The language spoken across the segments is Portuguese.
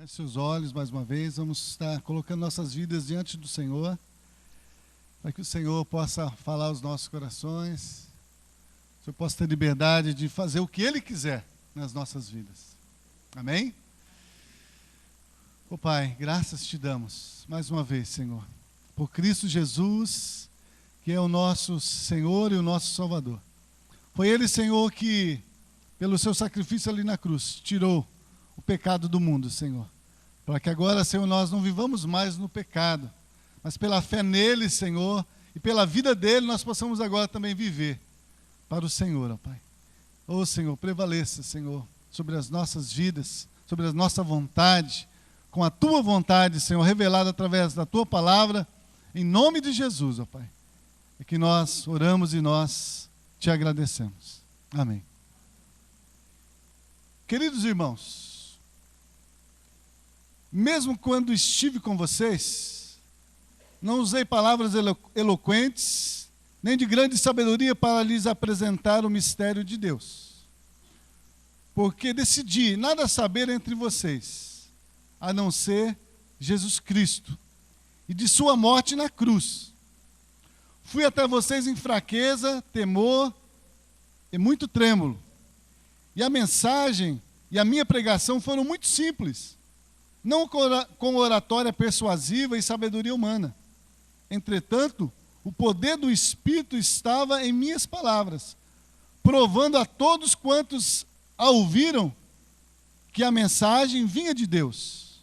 Feche seus olhos mais uma vez, vamos estar colocando nossas vidas diante do Senhor, para que o Senhor possa falar aos nossos corações, que o Senhor possa ter liberdade de fazer o que Ele quiser nas nossas vidas. Amém? Ô Pai, graças te damos mais uma vez, Senhor, por Cristo Jesus, que é o nosso Senhor e o nosso Salvador. Foi Ele, Senhor, que, pelo seu sacrifício ali na cruz, tirou o pecado do mundo, Senhor. Para que agora, Senhor, nós não vivamos mais no pecado, mas pela fé nele, Senhor, e pela vida dele, nós possamos agora também viver para o Senhor, ó Pai. Ô Senhor, prevaleça, Senhor, sobre as nossas vidas, sobre a nossa vontade, com a tua vontade, Senhor, revelada através da tua palavra, em nome de Jesus, ó Pai. É que nós oramos e nós te agradecemos. Amém. Queridos irmãos, mesmo quando estive com vocês, não usei palavras eloquentes, nem de grande sabedoria para lhes apresentar o mistério de Deus. Porque decidi nada saber entre vocês, a não ser Jesus Cristo, e de sua morte na cruz. Fui até vocês em fraqueza, temor e muito trêmulo. E a mensagem e a minha pregação foram muito simples, não com oratória persuasiva e sabedoria humana. Entretanto, o poder do Espírito estava em minhas palavras, provando a todos quantos a ouviram que a mensagem vinha de Deus.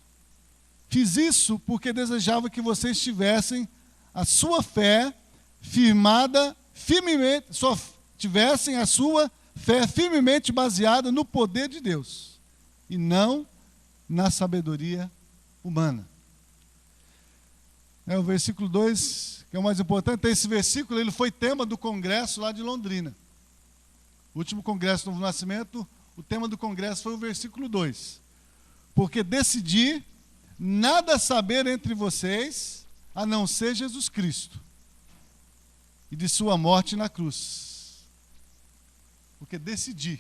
Fiz isso porque desejava que vocês tivessem a sua fé tivessem a sua fé firmemente baseada no poder de Deus, e não na sabedoria humana. O versículo 2, que é o mais importante, esse versículo ele foi tema do congresso lá de Londrina. O último congresso do Novo Nascimento, o tema do congresso foi o versículo 2. Porque decidi nada saber entre vocês, a não ser Jesus Cristo, e de sua morte na cruz. Porque decidi.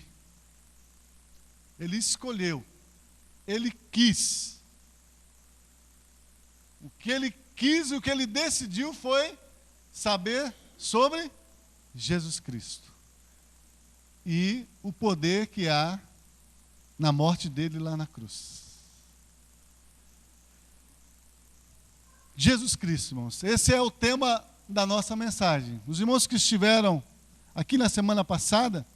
Ele escolheu. Ele quis. O que ele quis e o que ele decidiu foi saber sobre Jesus Cristo. E o poder que há na morte dele lá na cruz. Jesus Cristo, irmãos. Esse é o tema da nossa mensagem. Os irmãos que estiveram aqui na semana passada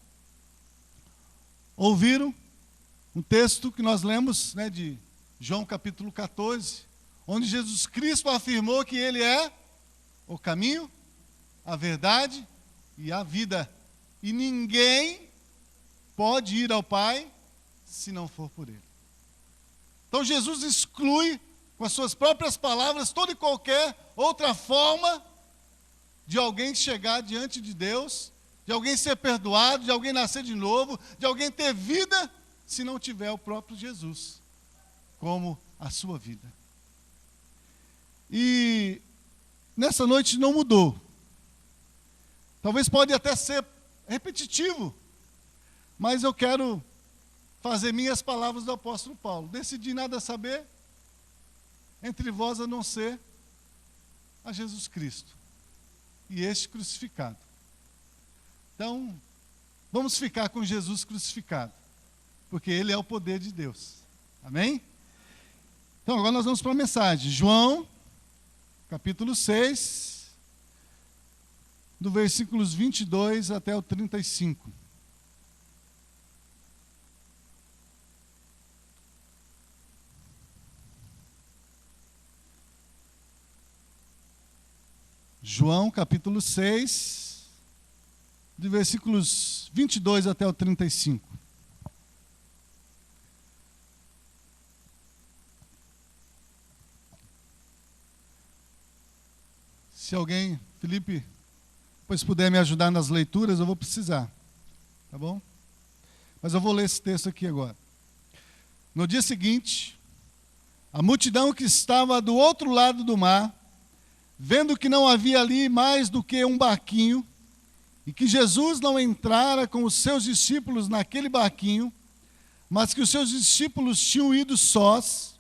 ouviram um texto que nós lemos, de João capítulo 14, onde Jesus Cristo afirmou que Ele é o caminho, a verdade e a vida. E ninguém pode ir ao Pai se não for por Ele. Então Jesus exclui, com as suas próprias palavras, toda e qualquer outra forma de alguém chegar diante de Deus, de alguém ser perdoado, de alguém nascer de novo, de alguém ter vida, se não tiver o próprio Jesus como a sua vida. E nessa noite não mudou. Talvez pode até ser repetitivo, mas eu quero fazer minhas palavras do apóstolo Paulo. Decidi nada saber entre vós a não ser a Jesus Cristo e este crucificado. Então, vamos ficar com Jesus crucificado, porque Ele é o poder de Deus. Amém? Então, agora nós vamos para a mensagem. João, capítulo 6, do versículos 22 até o 35. João, capítulo 6, de versículos 22 até o 35. Se alguém, Felipe, depois puder me ajudar nas leituras, eu vou precisar. Tá bom? Mas eu vou ler esse texto aqui agora. No dia seguinte, a multidão que estava do outro lado do mar, vendo que não havia ali mais do que um barquinho, e que Jesus não entrara com os seus discípulos naquele barquinho, mas que os seus discípulos tinham ido sós,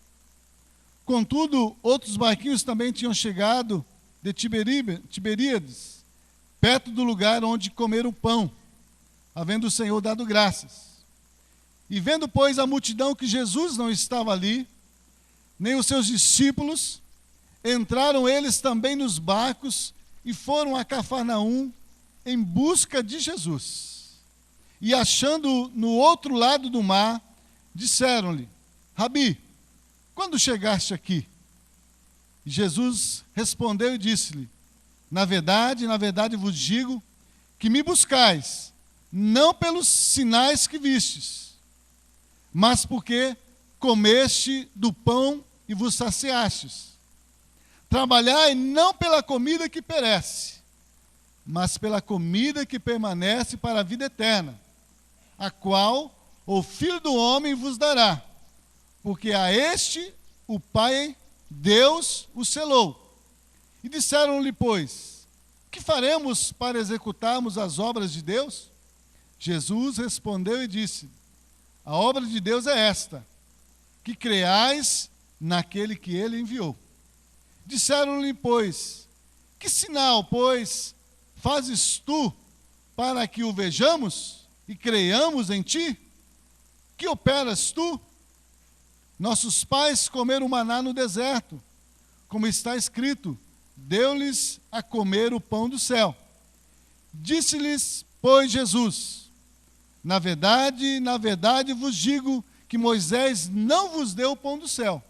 Contudo, outros barquinhos também tinham chegado de Tiberíades, perto do lugar onde comeram o pão, havendo o Senhor dado graças. E vendo, pois, a multidão que Jesus não estava ali, nem os seus discípulos, entraram eles também nos barcos e foram a Cafarnaum em busca de Jesus. E achando no outro lado do mar, disseram-lhe: Rabi, quando chegaste aqui? E Jesus respondeu e disse-lhe: na verdade vos digo que me buscais, não pelos sinais que vistes, mas porque comeste do pão e vos saciastes. Trabalhai não pela comida que perece, mas pela comida que permanece para a vida eterna, a qual o Filho do Homem vos dará, porque a este o Pai, Deus, o selou. E disseram-lhe, pois, que faremos para executarmos as obras de Deus? Jesus respondeu e disse: a obra de Deus é esta, que creais naquele que ele enviou. Disseram-lhe, pois, que sinal, pois, fazes tu para que o vejamos e creiamos em ti? Que operas tu? Nossos pais comeram maná no deserto, como está escrito: deu-lhes a comer o pão do céu. Disse-lhes, pois, Jesus: na verdade vos digo que Moisés não vos deu o pão do céu,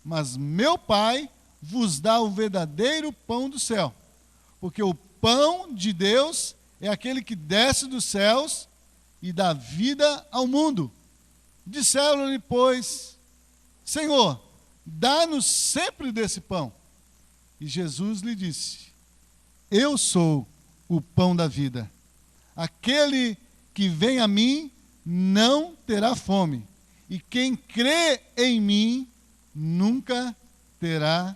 mas meu Pai vos dá o verdadeiro pão do céu. Porque o pão de Deus é aquele que desce dos céus e dá vida ao mundo. Disseram-lhe, pois: Senhor, dá-nos sempre desse pão. E Jesus lhe disse: eu sou o pão da vida. Aquele que vem a mim não terá fome, e quem crê em mim nunca terá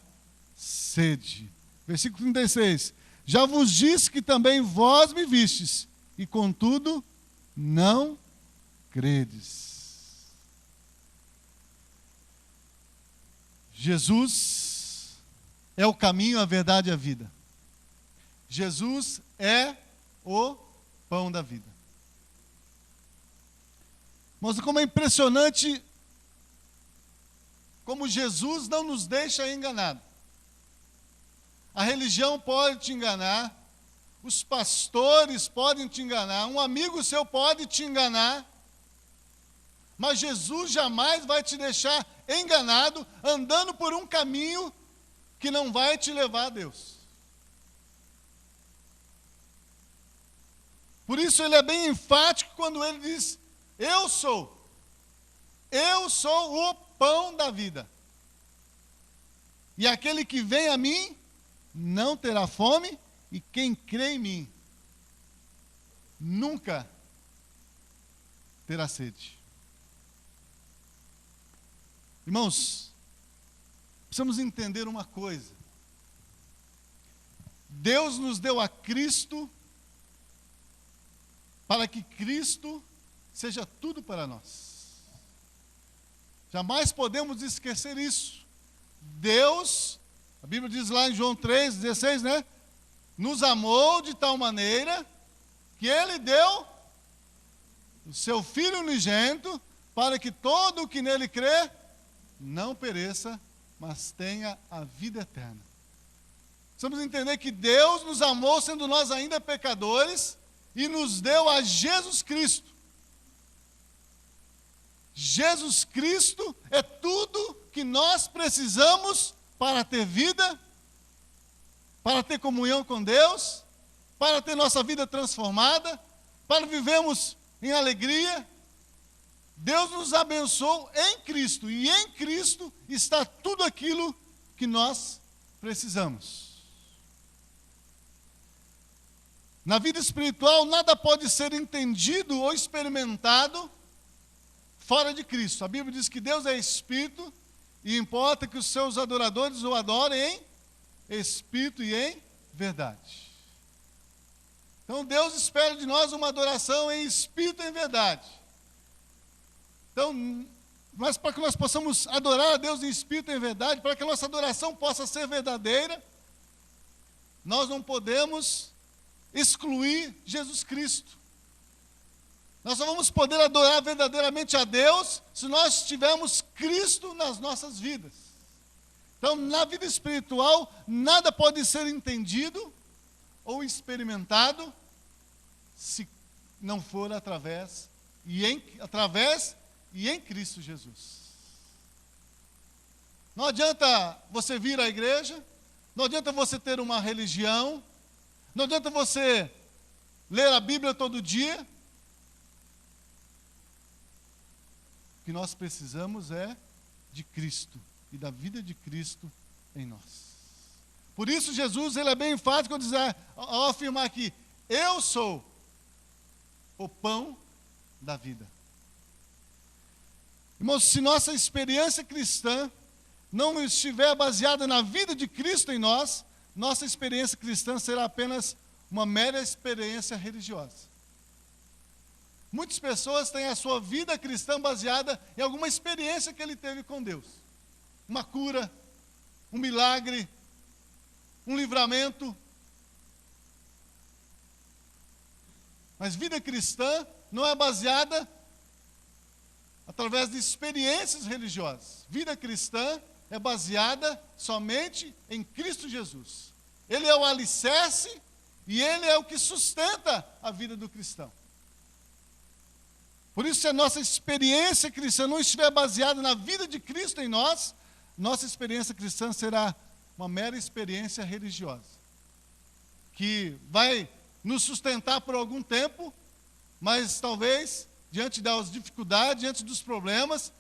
sede. Versículo 36. Já vos disse que também vós me vistes, e contudo não credes. Jesus é o caminho, a verdade e a vida. Jesus é o pão da vida. Mas como é impressionante como Jesus não nos deixa enganado. A religião pode te enganar, os pastores podem te enganar, um amigo seu pode te enganar, mas Jesus jamais vai te deixar enganado, andando por um caminho que não vai te levar a Deus. Por isso ele é bem enfático quando ele diz: eu sou o pão da vida. E aquele que vem a mim não terá fome, e quem crê em mim nunca terá sede. Irmãos, precisamos entender uma coisa. Deus nos deu a Cristo para que Cristo seja tudo para nós. Jamais podemos esquecer isso. Deus, a Bíblia diz lá em João 3,16, né? Nos amou de tal maneira que Ele deu o Seu Filho unigênito para que todo o que nele crê não pereça, mas tenha a vida eterna. Precisamos entender que Deus nos amou sendo nós ainda pecadores e nos deu a Jesus Cristo. Jesus Cristo é tudo que nós precisamos para ter vida, para ter comunhão com Deus, para ter nossa vida transformada, para vivermos em alegria. Deus nos abençoou em Cristo, e em Cristo está tudo aquilo que nós precisamos. Na vida espiritual, nada pode ser entendido ou experimentado fora de Cristo. A Bíblia diz que Deus é Espírito, e importa que os seus adoradores o adorem em Espírito e em verdade. Então Deus espera de nós uma adoração em Espírito e em verdade. Então, mas para que nós possamos adorar a Deus em espírito e em verdade, para que a nossa adoração possa ser verdadeira, nós não podemos excluir Jesus Cristo. Nós só vamos poder adorar verdadeiramente a Deus se nós tivermos Cristo nas nossas vidas. Então, na vida espiritual, nada pode ser entendido ou experimentado se não for através e em Cristo Jesus. Não adianta você vir à igreja, não adianta você ter uma religião, não adianta você ler a Bíblia todo dia. O que nós precisamos é de Cristo e da vida de Cristo em nós. Por isso Jesus, ele é bem enfático ao afirmar que eu sou o pão da vida. Irmãos, se nossa experiência cristã não estiver baseada na vida de Cristo em nós, nossa experiência cristã será apenas uma mera experiência religiosa. Muitas pessoas têm a sua vida cristã baseada em alguma experiência que ele teve com Deus. Uma cura, um milagre, um livramento. Mas vida cristã não é baseada através de experiências religiosas. Vida cristã é baseada somente em Cristo Jesus. Ele é o alicerce e ele é o que sustenta a vida do cristão. Por isso, se a nossa experiência cristã não estiver baseada na vida de Cristo em nós, nossa experiência cristã será uma mera experiência religiosa, que vai nos sustentar por algum tempo, mas talvez, diante das dificuldades, diante dos problemas,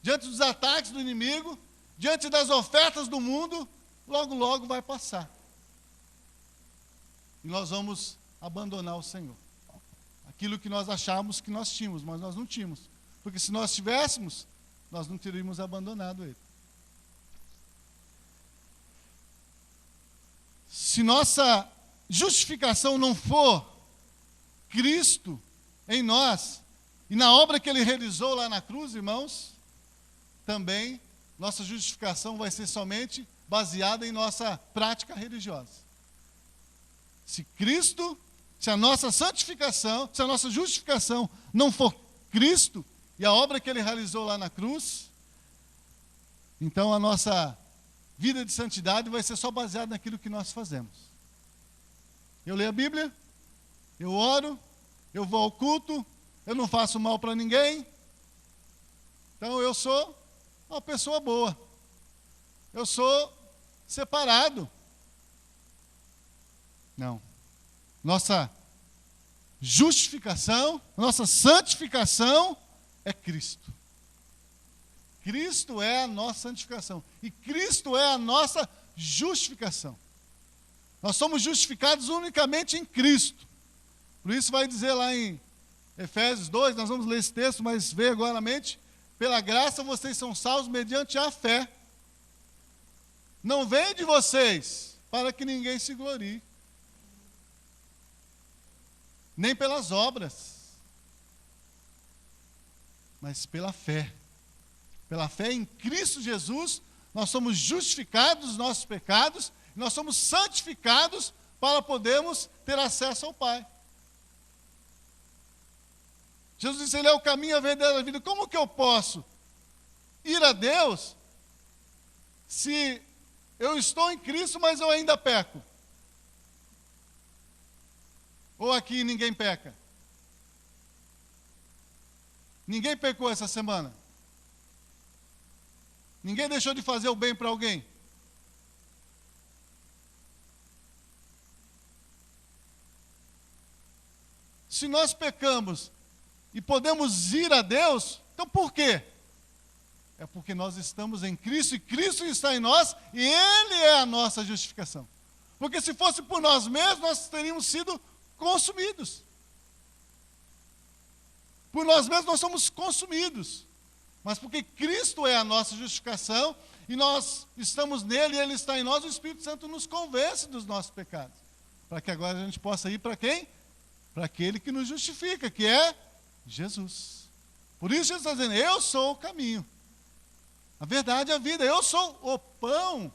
diante dos ataques do inimigo, diante das ofertas do mundo, logo, logo vai passar. E nós vamos abandonar o Senhor. Aquilo que nós achávamos que nós tínhamos, mas nós não tínhamos. Porque se nós tivéssemos, nós não teríamos abandonado Ele. Se nossa justificação não for Cristo em nós, e na obra que Ele realizou lá na cruz, irmãos, também nossa justificação vai ser somente baseada em nossa prática religiosa. Se a nossa santificação, se a nossa justificação não for Cristo e a obra que Ele realizou lá na cruz, então a nossa vida de santidade vai ser só baseada naquilo que nós fazemos. Eu leio a Bíblia, eu oro, eu vou ao culto, eu não faço mal para ninguém, então eu sou uma pessoa boa, eu sou separado. Não. Nossa justificação, nossa santificação é Cristo. Cristo é a nossa santificação. E Cristo é a nossa justificação. Nós somos justificados unicamente em Cristo. Por isso vai dizer lá em Efésios 2, nós vamos ler esse texto, mas veio agora na mente, pela graça vocês são salvos mediante a fé. Não vem de vocês, para que ninguém se glorie. Nem pelas obras, mas pela fé. Pela fé em Cristo Jesus, nós somos justificados dos nossos pecados, nós somos santificados para podermos ter acesso ao Pai. Jesus disse, Ele é o caminho, a verdade e a vida. Como que eu posso ir a Deus se eu estou em Cristo, mas eu ainda peco? Ou aqui ninguém peca? Ninguém pecou essa semana? Ninguém deixou de fazer o bem para alguém? Se nós pecamos e podemos ir a Deus, então por quê? É porque nós estamos em Cristo e Cristo está em nós e Ele é a nossa justificação. Porque se fosse por nós mesmos, nós teríamos sido consumidos. Por nós mesmos nós somos consumidos. Mas porque Cristo é a nossa justificação e nós estamos nele e Ele está em nós, o Espírito Santo nos convence dos nossos pecados. Para que agora a gente possa ir para quem? Para aquele que nos justifica, que é Jesus. Por isso Jesus está dizendo, eu sou o caminho, A verdade é a vida. Eu sou o pão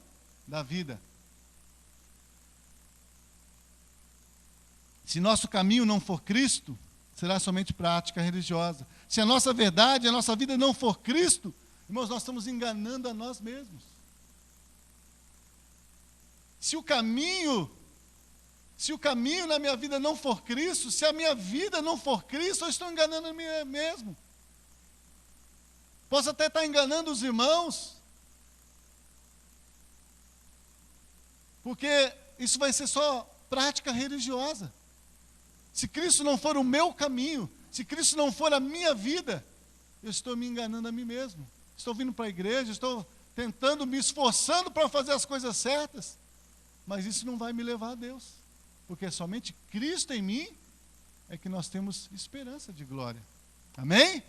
da vida. Se nosso caminho não for Cristo, será somente prática religiosa. Se a nossa verdade, a nossa vida não for Cristo, irmãos, nós estamos enganando a nós mesmos. Se o caminho na minha vida não for Cristo, se a minha vida não for Cristo, eu estou enganando a mim mesmo. Posso até estar enganando os irmãos, porque isso vai ser só prática religiosa. Se Cristo não for o meu caminho, se Cristo não for a minha vida, eu estou me enganando a mim mesmo. Estou vindo para a igreja, estou tentando, me esforçando para fazer as coisas certas, mas isso não vai me levar a Deus, porque somente Cristo em mim é que nós temos esperança de glória. Amém?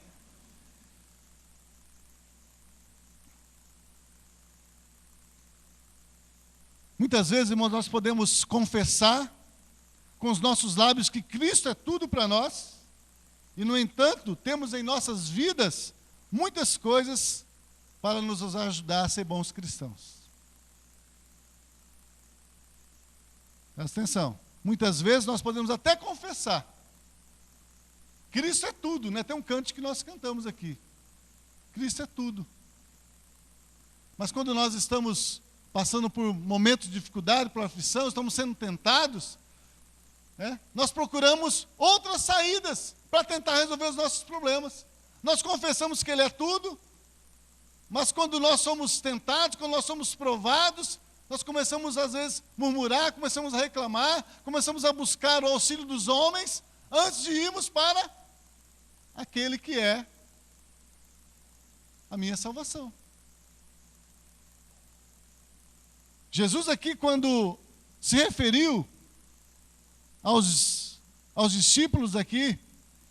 Muitas vezes, irmãos, nós podemos confessar com os nossos lábios que Cristo é tudo para nós, e, no entanto, temos em nossas vidas muitas coisas para nos ajudar a ser bons cristãos. Presta atenção. Muitas vezes nós podemos até confessar. Cristo é tudo, né? Tem um canto que nós cantamos aqui. Cristo é tudo. Mas quando nós estamos passando por momentos de dificuldade, por aflição, estamos sendo tentados, nós procuramos outras saídas para tentar resolver os nossos problemas. Nós confessamos que Ele é tudo, mas quando nós somos tentados, quando nós somos provados, nós começamos às vezes a murmurar, começamos a reclamar, começamos a buscar o auxílio dos homens, antes de irmos para aquele que é a minha salvação. Jesus aqui, quando se referiu aos discípulos aqui,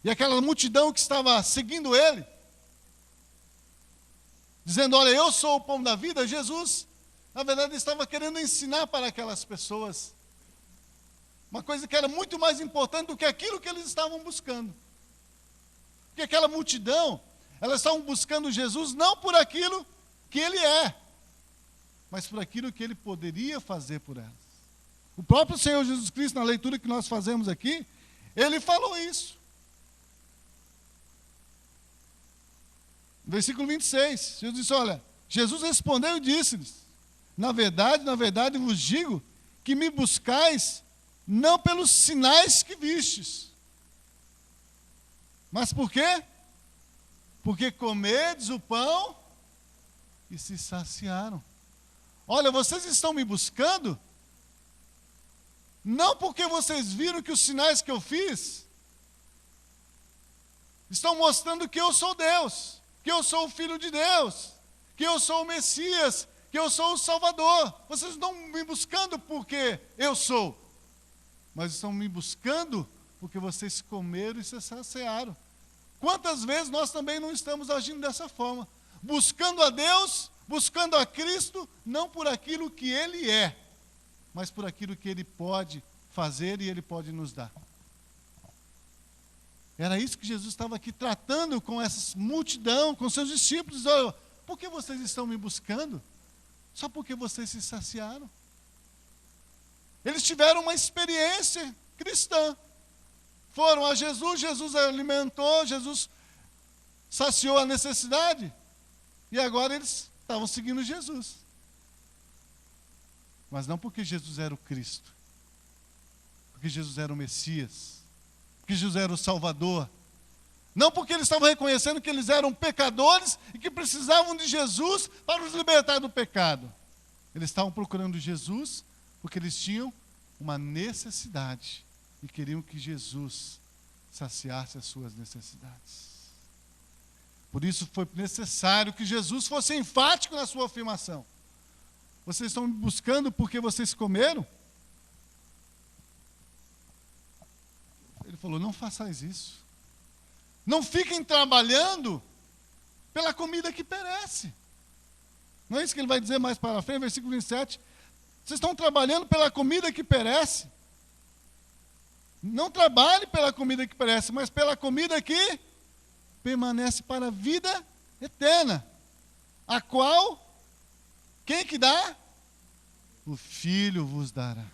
e aquela multidão que estava seguindo Ele, dizendo, olha, eu sou o pão da vida, Jesus, na verdade, estava querendo ensinar para aquelas pessoas uma coisa que era muito mais importante do que aquilo que eles estavam buscando. Porque aquela multidão, elas estavam buscando Jesus não por aquilo que Ele é, mas por aquilo que Ele poderia fazer por elas. O próprio Senhor Jesus Cristo, na leitura que nós fazemos aqui, Ele falou isso. Versículo 26, Jesus disse, olha, Jesus respondeu e disse-lhes, na verdade vos digo que me buscais não pelos sinais que vistes. Mas por quê? Porque comedes o pão e se saciaram. Olha, vocês estão me buscando não porque vocês viram que os sinais que eu fiz estão mostrando que eu sou Deus, que eu sou o Filho de Deus, que eu sou o Messias, que eu sou o Salvador. Vocês estão me buscando porque eu sou, mas estão me buscando porque vocês comeram e se saciaram. Quantas vezes nós também não estamos agindo dessa forma, buscando a Deus, buscando a Cristo, não por aquilo que Ele é, mas por aquilo que Ele pode fazer e Ele pode nos dar. Era isso que Jesus estava aqui tratando com essa multidão, com seus discípulos. Olha, por que vocês estão me buscando? Só porque vocês se saciaram. Eles tiveram uma experiência cristã. Foram a Jesus, Jesus alimentou, Jesus saciou a necessidade. E agora eles estavam seguindo Jesus. Mas não porque Jesus era o Cristo. Porque Jesus era o Messias. Porque Jesus era o Salvador. Não porque eles estavam reconhecendo que eles eram pecadores e que precisavam de Jesus para os libertar do pecado. Eles estavam procurando Jesus porque eles tinham uma necessidade e queriam que Jesus saciasse as suas necessidades. Por isso foi necessário que Jesus fosse enfático na sua afirmação. Vocês estão me buscando porque vocês comeram? Ele falou, não façais isso. Não fiquem trabalhando pela comida que perece. Não é isso que ele vai dizer mais para frente, versículo 27. Vocês estão trabalhando pela comida que perece. Não trabalhe pela comida que perece, mas pela comida que permanece para a vida eterna. a qual, quem que dá? O Filho vos dará.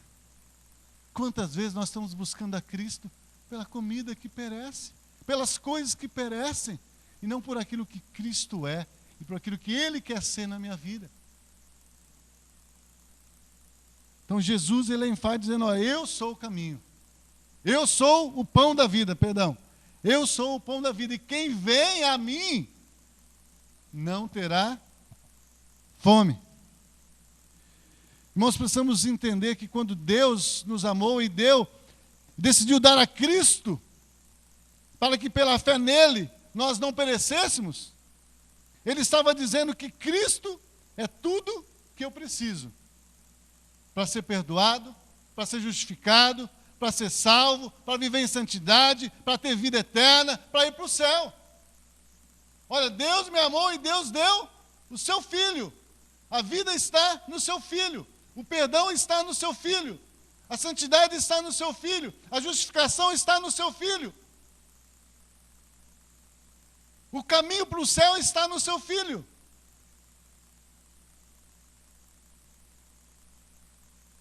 Quantas vezes nós estamos buscando a Cristo pela comida que perece, pelas coisas que perecem, e não por aquilo que Cristo é, e por aquilo que Ele quer ser na minha vida. Então Jesus, ele é enfático dizendo, ó, eu sou o caminho. Eu sou o pão da vida, perdão. Eu sou o pão da vida, e quem vem a mim não terá fome. Irmãos, precisamos entender que quando Deus nos amou e decidiu dar a Cristo, para que pela fé nele nós não perecêssemos, Ele estava dizendo que Cristo é tudo que eu preciso para ser perdoado, para ser justificado, para ser salvo, para viver em santidade, para ter vida eterna, para ir para o céu. Olha, Deus me amou e Deus deu o seu Filho. A vida está no seu Filho. O perdão está no seu Filho. A santidade está no seu Filho. A justificação está no seu Filho. O caminho para o céu está no seu Filho.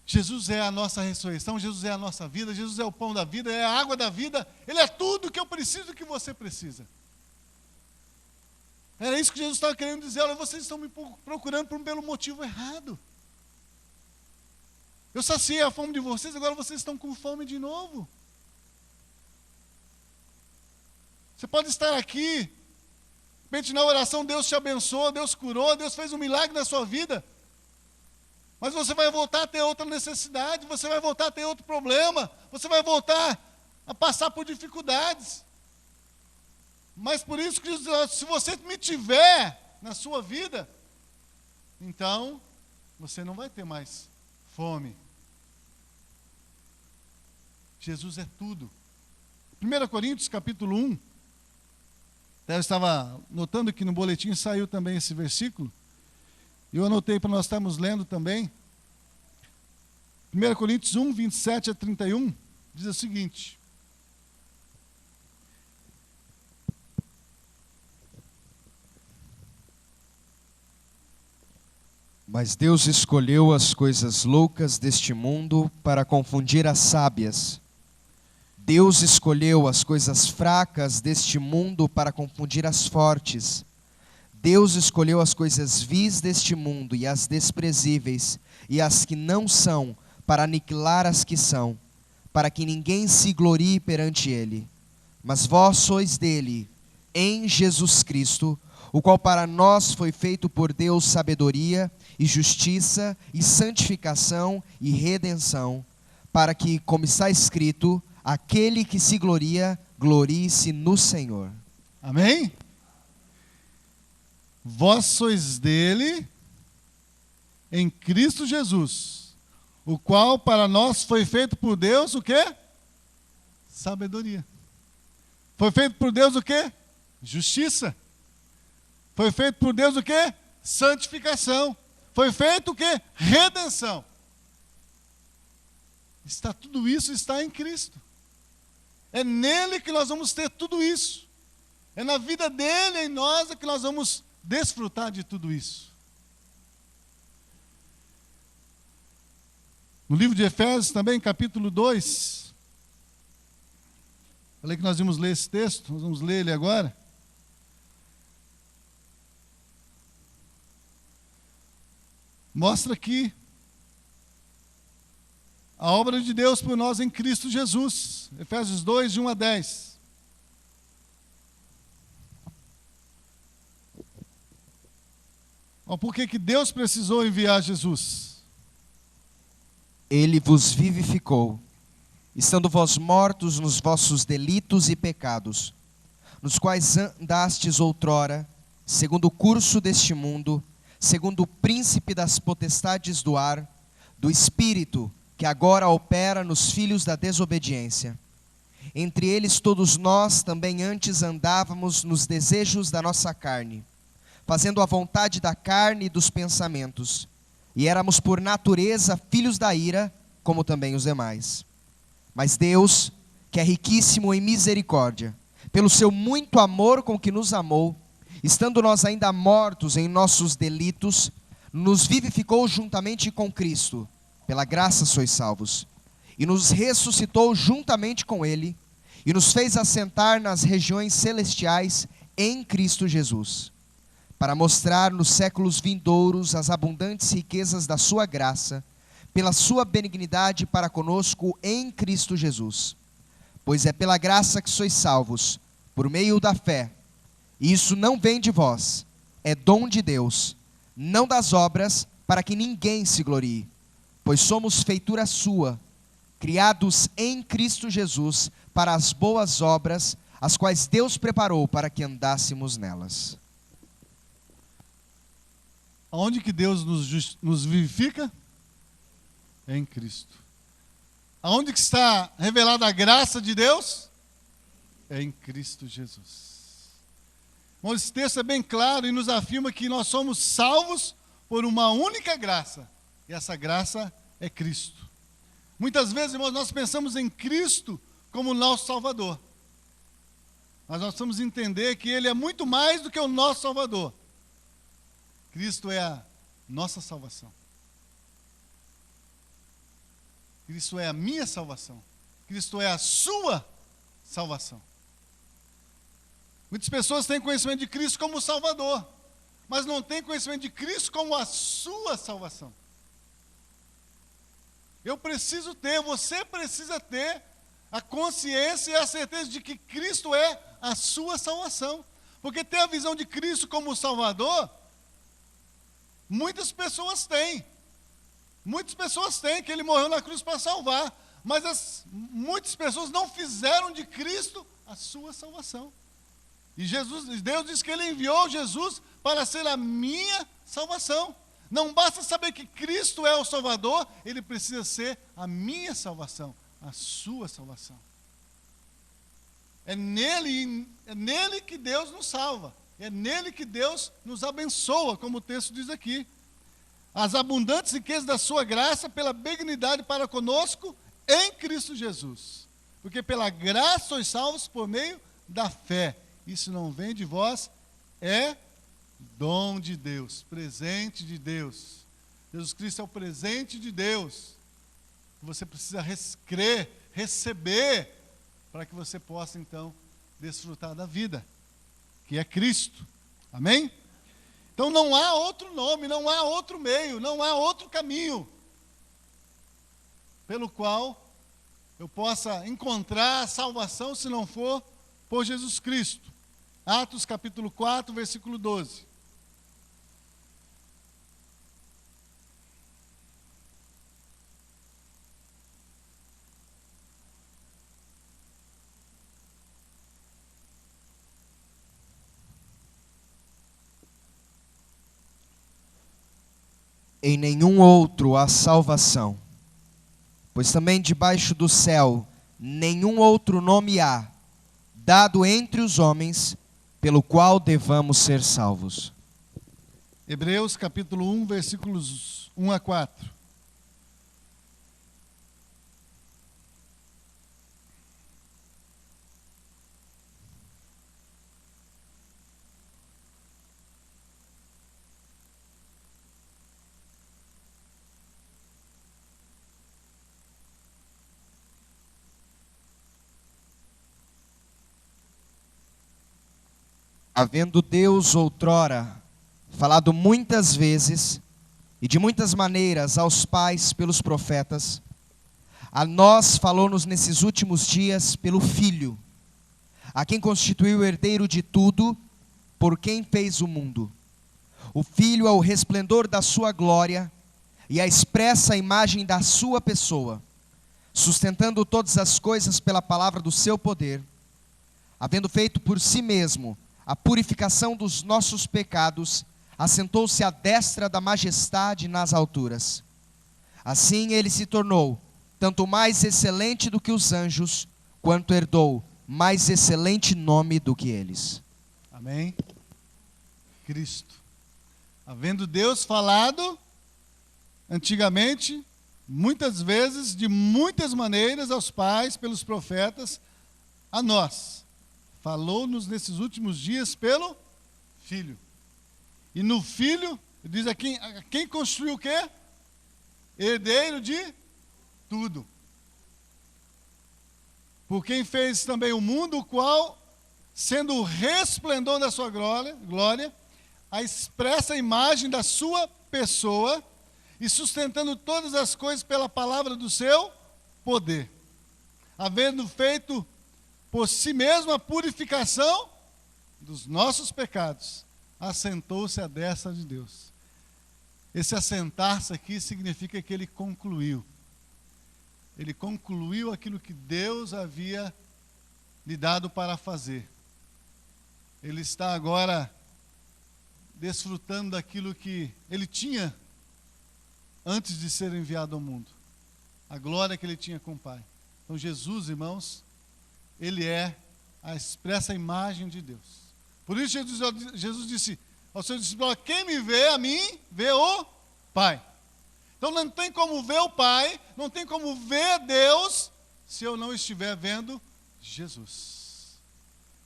Jesus é a nossa ressurreição, Jesus é a nossa vida, Jesus é o pão da vida, é a água da vida, Ele é tudo que eu preciso e que você precisa. Era isso que Jesus estava querendo dizer. Olha, vocês estão me procurando pelo motivo errado. Eu saciei a fome de vocês, agora vocês estão com fome de novo. Você pode estar aqui, de repente na oração Deus te abençoou, Deus curou, Deus fez um milagre na sua vida. Mas você vai voltar a ter outra necessidade, você vai voltar a ter outro problema, você vai voltar a passar por dificuldades. Mas por isso que se você me tiver na sua vida, então você não vai ter mais fome. Jesus é tudo. 1 Coríntios capítulo 1, eu estava notando que no boletim saiu também esse versículo, e eu anotei para nós estarmos lendo também. 1 Coríntios 1, 27 a 31, diz o seguinte: Mas Deus escolheu as coisas loucas deste mundo para confundir as sábias. Deus escolheu as coisas fracas deste mundo para confundir as fortes. Deus escolheu as coisas vis deste mundo e as desprezíveis e as que não são para aniquilar as que são, para que ninguém se glorie perante Ele. Mas vós sois dele, em Jesus Cristo, o qual para nós foi feito por Deus sabedoria e justiça e santificação e redenção, para que, como está escrito, aquele que se gloria, glorie-se no Senhor. Amém? Vós sois dele, em Cristo Jesus, o qual para nós foi feito por Deus o quê? Sabedoria. Foi feito por Deus o quê? Justiça. Foi feito por Deus o quê? Santificação. Foi feito o quê? Redenção. Tudo isso está em Cristo. É nele que nós vamos ter tudo isso. É na vida dele, em nós, que nós vamos desfrutar de tudo isso. No livro de Efésios também, capítulo 2, falei que nós íamos ler esse texto, nós vamos ler ele agora. Mostra aqui a obra de Deus por nós em Cristo Jesus. Efésios 2, de 1 a 10. Por que Deus precisou enviar Jesus? Ele vos vivificou, estando vós mortos nos vossos delitos e pecados, nos quais andastes outrora, segundo o curso deste mundo, segundo o príncipe das potestades do ar, do espírito que agora opera nos filhos da desobediência. Entre eles todos nós também antes andávamos nos desejos da nossa carne, fazendo a vontade da carne e dos pensamentos, e éramos por natureza filhos da ira, como também os demais. Mas Deus, que é riquíssimo em misericórdia, pelo seu muito amor com que nos amou, estando nós ainda mortos em nossos delitos, nos vivificou juntamente com Cristo. Pela graça sois salvos. E nos ressuscitou juntamente com Ele, e nos fez assentar nas regiões celestiais em Cristo Jesus, para mostrar nos séculos vindouros as abundantes riquezas da sua graça, pela sua benignidade para conosco em Cristo Jesus. Pois é pela graça que sois salvos, por meio da fé. E isso não vem de vós, é dom de Deus, não das obras, para que ninguém se glorie. Pois somos feitura sua, criados em Cristo Jesus, para as boas obras, as quais Deus preparou para que andássemos nelas. Aonde que Deus nos vivifica? É em Cristo. Aonde que está revelada a graça de Deus? É em Cristo Jesus. Bom, esse texto é bem claro e nos afirma que nós somos salvos por uma única graça. E essa graça é Cristo. Muitas vezes, irmãos, nós pensamos em Cristo como nosso Salvador. Mas nós precisamos entender que Ele é muito mais do que o nosso Salvador. Cristo é a nossa salvação. Cristo é a minha salvação. Cristo é a sua salvação. Muitas pessoas têm conhecimento de Cristo como Salvador, mas não têm conhecimento de Cristo como a sua salvação. Eu preciso ter, você precisa ter a consciência e a certeza de que Cristo é a sua salvação. Porque ter a visão de Cristo como Salvador, muitas pessoas têm. Muitas pessoas têm, que Ele morreu na cruz para salvar. Mas muitas pessoas não fizeram de Cristo a sua salvação. E Deus diz que Ele enviou Jesus para ser a minha salvação. Não basta saber que Cristo é o Salvador, Ele precisa ser a minha salvação, a sua salvação. É nele que Deus nos salva. É nele que Deus nos abençoa, como o texto diz aqui. As abundantes riquezas da sua graça, pela benignidade para conosco, em Cristo Jesus. Porque pela graça sois salvos por meio da fé. Isso não vem de vós, é dom de Deus, presente de Deus. Jesus Cristo é o presente de Deus. Você precisa crer, receber, para que você possa então desfrutar da vida, que é Cristo. Amém? Então não há outro nome, não há outro meio, não há outro caminho pelo qual eu possa encontrar a salvação se não for por Jesus Cristo. Atos capítulo 4, versículo 12. Em nenhum outro há salvação, pois também debaixo do céu nenhum outro nome há, dado entre os homens, pelo qual devamos ser salvos. Hebreus capítulo 1, versículos 1 a 4. Havendo Deus outrora falado muitas vezes e de muitas maneiras aos pais pelos profetas, a nós falou-nos nesses últimos dias pelo Filho, a quem constituiu o herdeiro de tudo, por quem fez o mundo. O Filho é o resplendor da sua glória e a expressa imagem da sua pessoa, sustentando todas as coisas pela palavra do seu poder, havendo feito por si mesmo a purificação dos nossos pecados, assentou-se à destra da majestade nas alturas. Assim ele se tornou tanto mais excelente do que os anjos, quanto herdou mais excelente nome do que eles. Amém? Cristo. Havendo Deus falado antigamente, muitas vezes, de muitas maneiras, aos pais, pelos profetas, a nós. Falou-nos nesses últimos dias pelo Filho. E no Filho, diz aqui, quem construiu o quê? Herdeiro de tudo. Por quem fez também o mundo, o qual, sendo o resplendor da sua glória, a expressa imagem da sua pessoa, e sustentando todas as coisas pela palavra do seu poder, havendo feito por si mesmo a purificação dos nossos pecados, assentou-se à destra de Deus. Esse assentar-se aqui significa que ele concluiu. Ele concluiu aquilo que Deus havia lhe dado para fazer. Ele está agora desfrutando daquilo que ele tinha antes de ser enviado ao mundo. A glória que ele tinha com o Pai. Então Jesus, irmãos, ele é a expressa imagem de Deus. Por isso Jesus disse aos seus discípulos: quem me vê a mim, vê o Pai. Então não tem como ver o Pai, não tem como ver Deus, se eu não estiver vendo Jesus.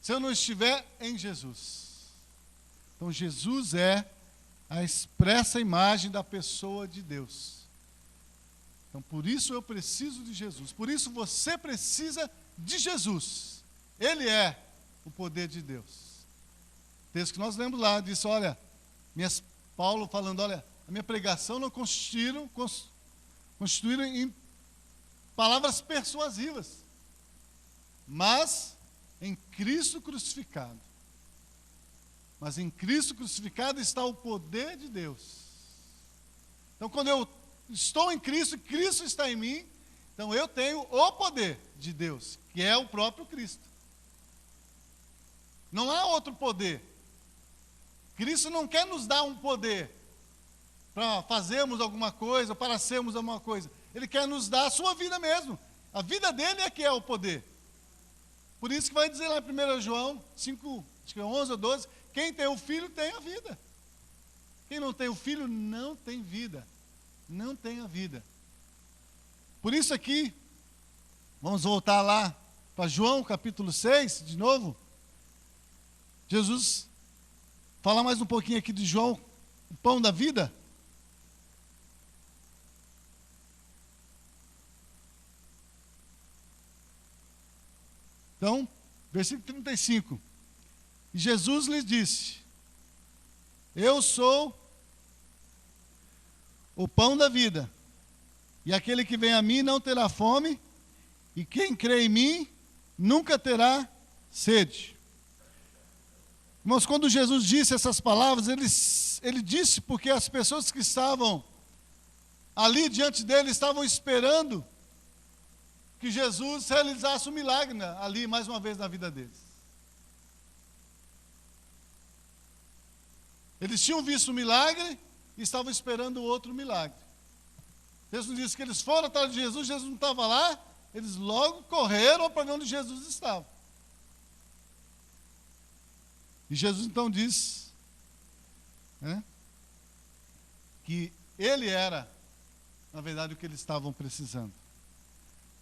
Se eu não estiver em Jesus. Então Jesus é a expressa imagem da pessoa de Deus. Então por isso eu preciso de Jesus. Por isso você precisa de Jesus. Ele é o poder de Deus. O texto que nós lemos lá disse, olha, Paulo falando, olha, a minha pregação não constituíram em palavras persuasivas, mas em Cristo crucificado. Mas em Cristo crucificado está o poder de Deus. Então quando eu estou em Cristo, Cristo está em mim, então eu tenho o poder de Deus, que é o próprio Cristo. Não há outro poder. Cristo não quer nos dar um poder para fazermos alguma coisa, para sermos alguma coisa. Ele quer nos dar a sua vida mesmo. A vida dele é que é o poder. Por isso que vai dizer lá em 1 João 5, acho que é 11 ou 12, quem tem o Filho tem a vida. Quem não tem o Filho não tem vida. Não tem a vida. Por isso aqui, vamos voltar lá para João capítulo 6, de novo. Jesus, falar mais um pouquinho aqui de João, o pão da vida. Então, versículo 35. E Jesus lhes disse, eu sou o pão da vida, e aquele que vem a mim não terá fome, e quem crê em mim nunca terá sede. Irmãos, quando Jesus disse essas palavras, ele disse porque as pessoas que estavam ali diante dele estavam esperando que Jesus realizasse um milagre ali, mais uma vez, na vida deles. Eles tinham visto o milagre e estavam esperando outro milagre. O texto diz que eles foram atrás de Jesus, Jesus não estava lá, eles logo correram para onde Jesus estava. E Jesus então diz, né, que ele era, na verdade, o que eles estavam precisando.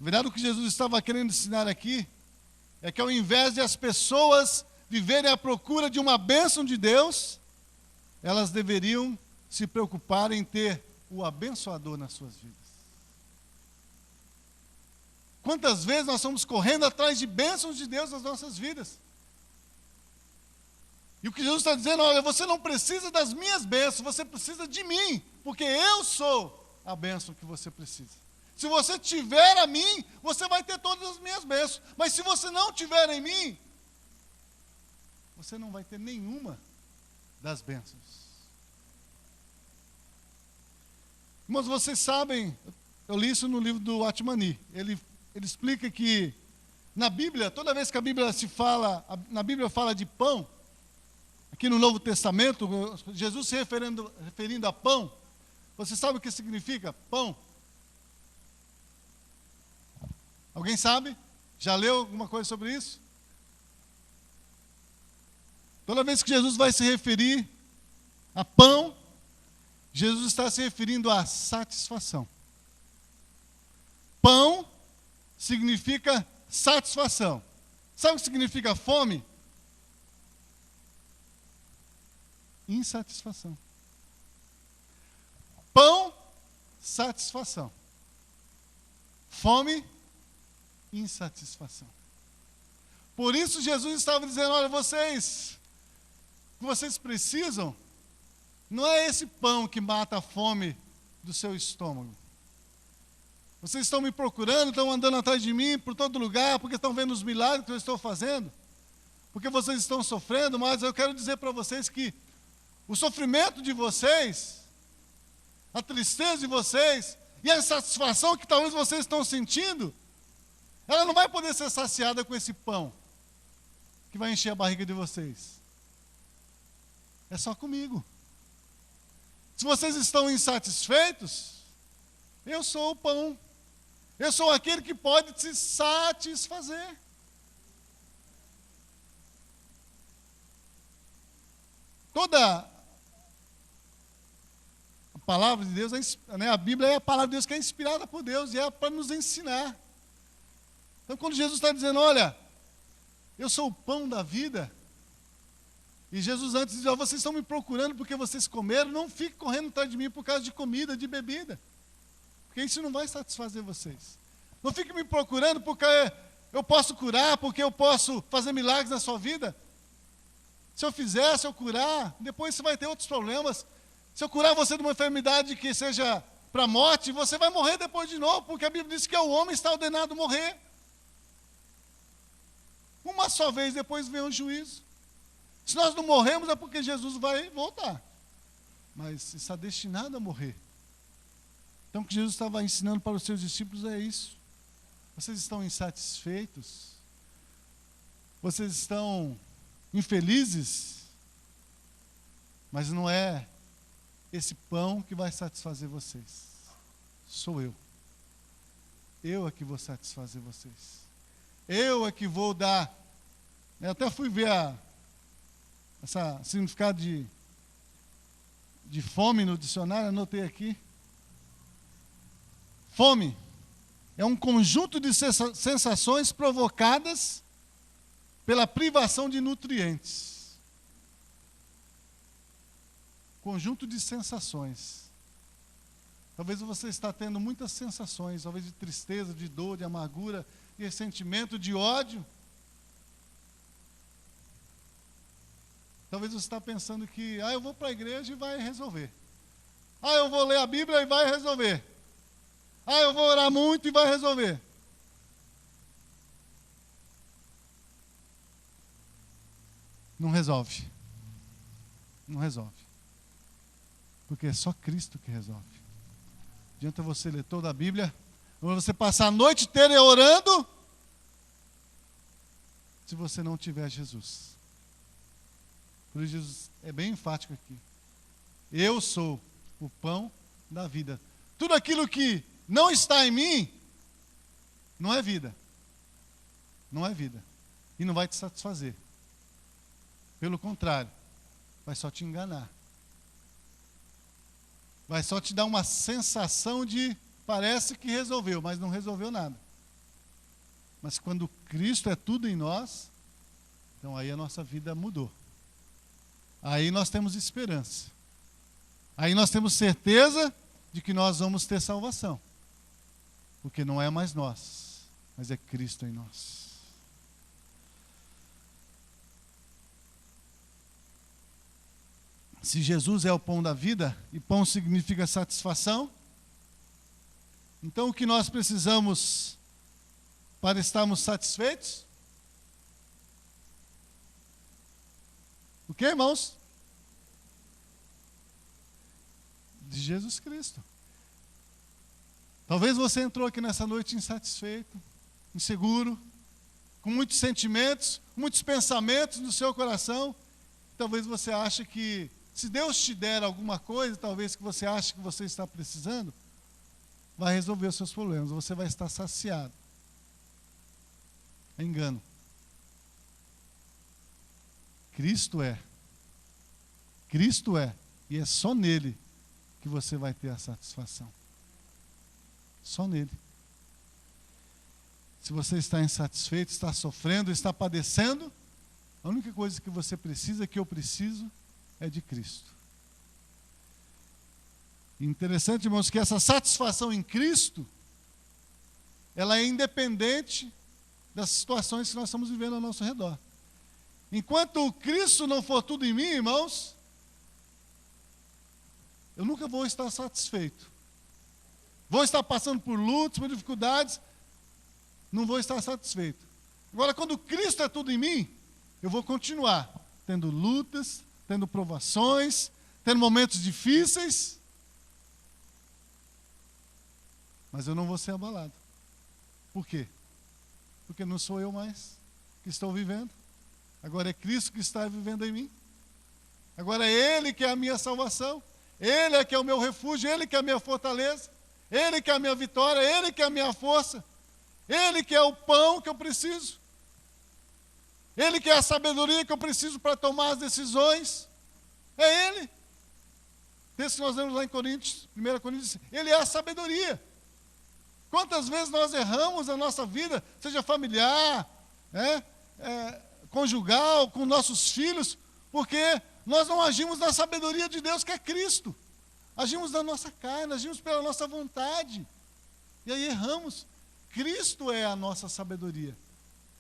Na verdade, o que Jesus estava querendo ensinar aqui é que ao invés de as pessoas viverem à procura de uma bênção de Deus, elas deveriam se preocupar em ter o abençoador nas suas vidas. Quantas vezes nós estamos correndo atrás de bênçãos de Deus nas nossas vidas? E o que Jesus está dizendo, olha, você não precisa das minhas bênçãos, você precisa de mim, porque eu sou a bênção que você precisa. Se você tiver a mim, você vai ter todas as minhas bênçãos. Mas se você não tiver em mim, você não vai ter nenhuma das bênçãos. Irmãos, vocês sabem, eu li isso no livro do Atmani. Ele explica que na Bíblia, toda vez que a Bíblia na Bíblia fala de pão, aqui no Novo Testamento, Jesus se referindo a pão, você sabe o que significa pão? Alguém sabe? Já leu alguma coisa sobre isso? Toda vez que Jesus vai se referir a pão, Jesus está se referindo à satisfação. Pão significa satisfação. Sabe o que significa fome? insatisfação. Pão, satisfação. Fome, insatisfação. Por isso Jesus estava dizendo, olha, o que vocês precisam, não é esse pão que mata a fome do seu estômago. Vocês estão me procurando, estão andando atrás de mim por todo lugar, porque estão vendo os milagres que eu estou fazendo, porque vocês estão sofrendo, mas eu quero dizer para vocês que o sofrimento de vocês, a tristeza de vocês e a insatisfação que talvez vocês estão sentindo, ela não vai poder ser saciada com esse pão que vai encher a barriga de vocês. É só comigo. Se vocês estão insatisfeitos, eu sou o pão. Eu sou aquele que pode te satisfazer. Toda a palavra de Deus, a Bíblia é a palavra de Deus que é inspirada por Deus e é para nos ensinar. Então, quando Jesus está dizendo, olha, eu sou o pão da vida, e Jesus antes dizia, vocês estão me procurando porque vocês comeram, não fiquem correndo atrás de mim por causa de comida, de bebida, porque isso não vai satisfazer vocês. Não fiquem me procurando porque eu posso curar, porque eu posso fazer milagres na sua vida. Se eu fizer, se eu curar, depois você vai ter outros problemas. Se eu curar você de uma enfermidade que seja para a morte, você vai morrer depois de novo, porque a Bíblia diz que o homem está ordenado a morrer. Uma só vez, depois vem o juízo. Se nós não morremos é porque Jesus vai voltar. Mas está destinado a morrer. Então o que Jesus estava ensinando para os seus discípulos é isso. Vocês estão insatisfeitos? Vocês estão infelizes? Mas não é esse pão que vai satisfazer vocês. Sou eu. Eu é que vou satisfazer vocês. Eu é que vou dar. Eu até fui ver esse significado de fome no dicionário, anotei aqui. Fome é um conjunto de sensações provocadas pela privação de nutrientes. Conjunto de sensações. Talvez você está tendo muitas sensações, talvez de tristeza, de dor, de amargura, de ressentimento, de ódio. Talvez você está pensando que, eu vou para a igreja e vai resolver. Eu vou ler a Bíblia e vai resolver. Eu vou orar muito e vai resolver. Não resolve. Não resolve. Porque é só Cristo que resolve. Adianta você ler toda a Bíblia, ou você passar a noite inteira orando, se você não tiver Jesus. Por isso Jesus é bem enfático aqui. Eu sou o pão da vida. Tudo aquilo que não está em mim, não é vida. Não é vida. E não vai te satisfazer. Pelo contrário, vai só te enganar. Vai só te dar uma sensação de, parece que resolveu, mas não resolveu nada. Mas quando Cristo é tudo em nós, então aí a nossa vida mudou. Aí nós temos esperança. Aí nós temos certeza de que nós vamos ter salvação. Porque não é mais nós, mas é Cristo em nós. Se Jesus é o pão da vida, e pão significa satisfação, então o que nós precisamos para estarmos satisfeitos? O que, irmãos? De Jesus Cristo. Talvez você entrou aqui nessa noite insatisfeito, inseguro, com muitos sentimentos, muitos pensamentos no seu coração. Talvez você ache que, se Deus te der alguma coisa, talvez que você ache que você está precisando, vai resolver os seus problemas, você vai estar saciado. É engano. Cristo é. Cristo é. E é só nele que você vai ter a satisfação. Só nele. Se você está insatisfeito, está sofrendo, está padecendo, a única coisa que você precisa, que eu preciso, é de Cristo. Interessante, irmãos, que essa satisfação em Cristo, ela é independente das situações que nós estamos vivendo ao nosso redor. Enquanto o Cristo não for tudo em mim, irmãos, eu nunca vou estar satisfeito. Vou estar passando por lutas, por dificuldades, não vou estar satisfeito. Agora, quando Cristo é tudo em mim, eu vou continuar tendo lutas, tendo provações, tendo momentos difíceis, mas eu não vou ser abalado. Por quê? Porque não sou eu mais que estou vivendo. Agora é Cristo que está vivendo em mim. Agora é Ele que é a minha salvação. Ele é que é o meu refúgio, Ele que é a minha fortaleza, Ele que é a minha vitória, Ele que é a minha força, Ele que é o pão que eu preciso, Ele que é a sabedoria que eu preciso para tomar as decisões. É Ele. Texto que nós lemos lá em Coríntios, 1 Coríntios, Ele é a sabedoria. Quantas vezes nós erramos na nossa vida, seja familiar, conjugal, com nossos filhos, porque nós não agimos na sabedoria de Deus, que é Cristo. Agimos na nossa carne, agimos pela nossa vontade. E aí erramos. Cristo é a nossa sabedoria,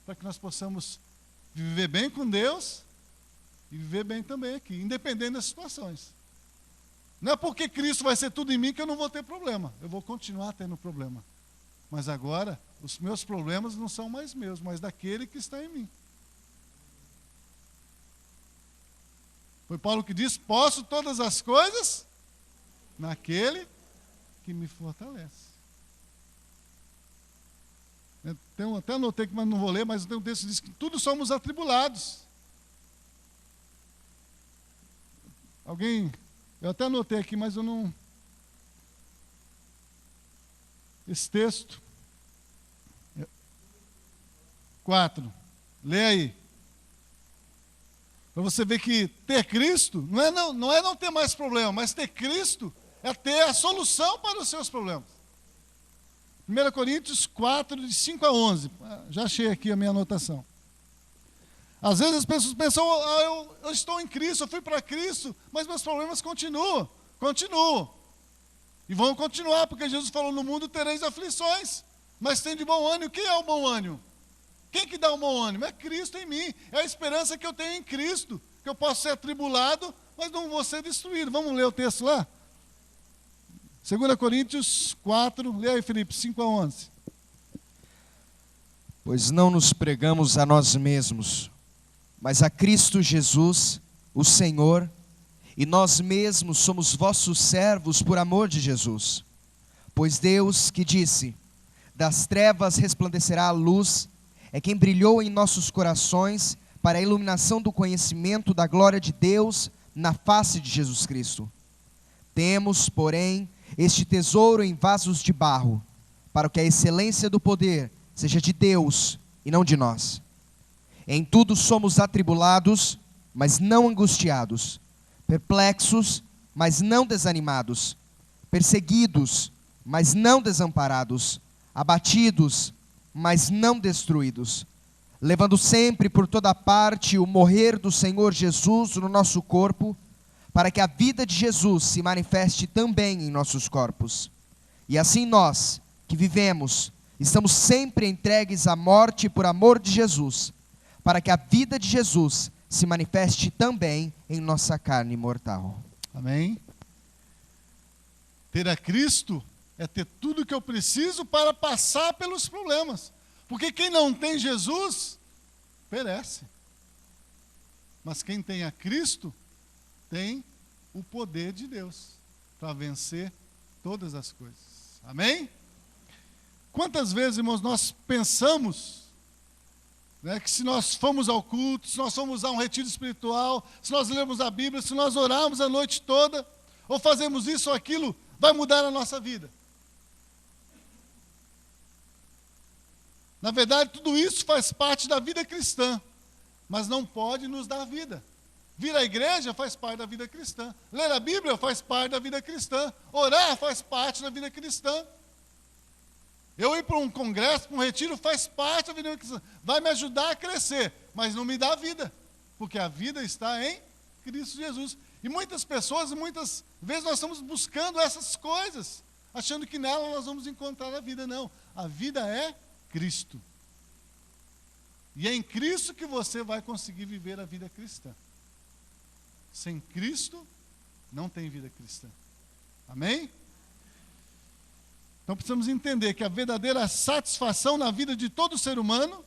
para que nós possamos viver bem com Deus e viver bem também aqui, independente das situações. Não é porque Cristo vai ser tudo em mim que eu não vou ter problema. Eu vou continuar tendo problema. Mas agora, os meus problemas não são mais meus, mas daquele que está em mim. Foi Paulo que disse: posso todas as coisas naquele que me fortalece. Até anotei que mas não vou ler, mas tem um texto que diz que todos somos atribulados. Eu até anotei aqui, mas eu não... Esse texto 4, lê aí. Para você ver que ter Cristo não é não ter mais problema, mas ter Cristo é ter a solução para os seus problemas. 1 Coríntios 4, de 5 a 11. Já achei aqui a minha anotação. Às vezes as pessoas pensam: eu estou em Cristo, eu fui para Cristo, mas meus problemas continuam. E vão continuar, porque Jesus falou: no mundo tereis aflições, mas tem de bom ânimo. Quem é o bom ânimo? Quem que dá o bom ânimo? É Cristo em mim. É a esperança que eu tenho em Cristo, que eu posso ser atribulado, mas não vou ser destruído. Vamos ler o texto lá? 2 Coríntios 4, lê aí, Felipe, 5 a 11. Pois não nos pregamos a nós mesmos, mas a Cristo Jesus, o Senhor, e nós mesmos somos vossos servos por amor de Jesus. Pois Deus, que disse: das trevas resplandecerá a luz, é quem brilhou em nossos corações para a iluminação do conhecimento da glória de Deus na face de Jesus Cristo. Temos, porém, este tesouro em vasos de barro, para que a excelência do poder seja de Deus e não de nós. Em tudo somos atribulados, mas não angustiados, perplexos, mas não desanimados, perseguidos, mas não desamparados, abatidos, mas não destruídos, levando sempre por toda parte o morrer do Senhor Jesus no nosso corpo, para que a vida de Jesus se manifeste também em nossos corpos. E assim nós, que vivemos, estamos sempre entregues à morte por amor de Jesus, para que a vida de Jesus se manifeste também em nossa carne mortal. Amém? Ter a Cristo é ter tudo o que eu preciso para passar pelos problemas. Porque quem não tem Jesus, perece. Mas quem tem a Cristo, tem o poder de Deus para vencer todas as coisas. Amém? Quantas vezes, irmãos, nós pensamos, que se nós formos ao culto, se nós formos a um retiro espiritual, se nós lermos a Bíblia, se nós orarmos a noite toda, ou fazemos isso ou aquilo, vai mudar a nossa vida. Na verdade, tudo isso faz parte da vida cristã, mas não pode nos dar vida. Vir à igreja faz parte da vida cristã. Ler a Bíblia faz parte da vida cristã. Orar faz parte da vida cristã. Eu ir para um congresso, para um retiro, faz parte da vida cristã. Vai me ajudar a crescer, mas não me dá vida, porque a vida está em Cristo Jesus. E muitas pessoas, muitas vezes nós estamos buscando essas coisas, achando que nela nós vamos encontrar a vida. Não, a vida é Cristo. E é em Cristo que você vai conseguir viver a vida cristã. Sem Cristo, não tem vida cristã. Amém? Então precisamos entender que a verdadeira satisfação na vida de todo ser humano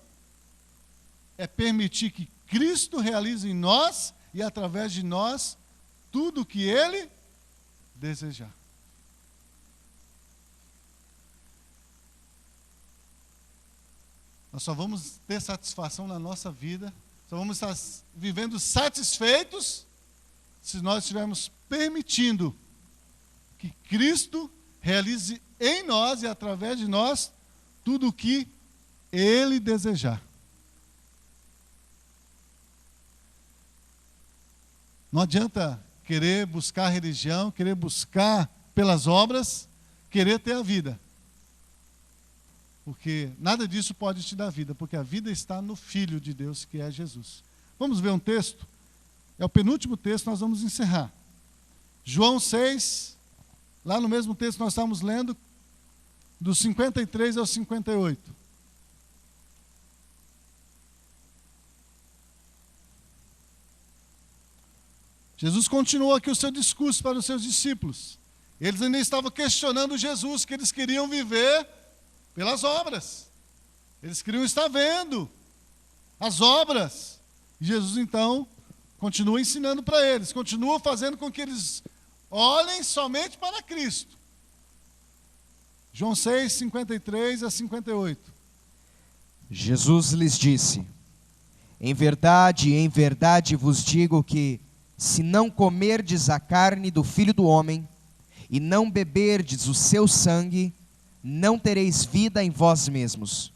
é permitir que Cristo realize em nós e através de nós tudo o que Ele desejar. Nós só vamos ter satisfação na nossa vida, só vamos estar vivendo satisfeitos se nós estivermos permitindo que Cristo realize em nós e através de nós tudo o que Ele desejar. Não adianta querer buscar religião, querer buscar pelas obras, querer ter a vida. Porque nada disso pode te dar vida, porque a vida está no Filho de Deus, que é Jesus. Vamos ver um texto? É o penúltimo texto, nós vamos encerrar. João 6, lá no mesmo texto nós estamos lendo, dos 53 ao 58. Jesus continuou aqui o seu discurso para os seus discípulos. Eles ainda estavam questionando Jesus, que eles queriam viver pelas obras. Eles queriam estar vendo as obras. E Jesus, então, continua ensinando para eles, continua fazendo com que eles olhem somente para Cristo. João 6, 53 a 58. Jesus lhes disse: em verdade vos digo que, se não comerdes a carne do Filho do Homem, e não beberdes o seu sangue, não tereis vida em vós mesmos.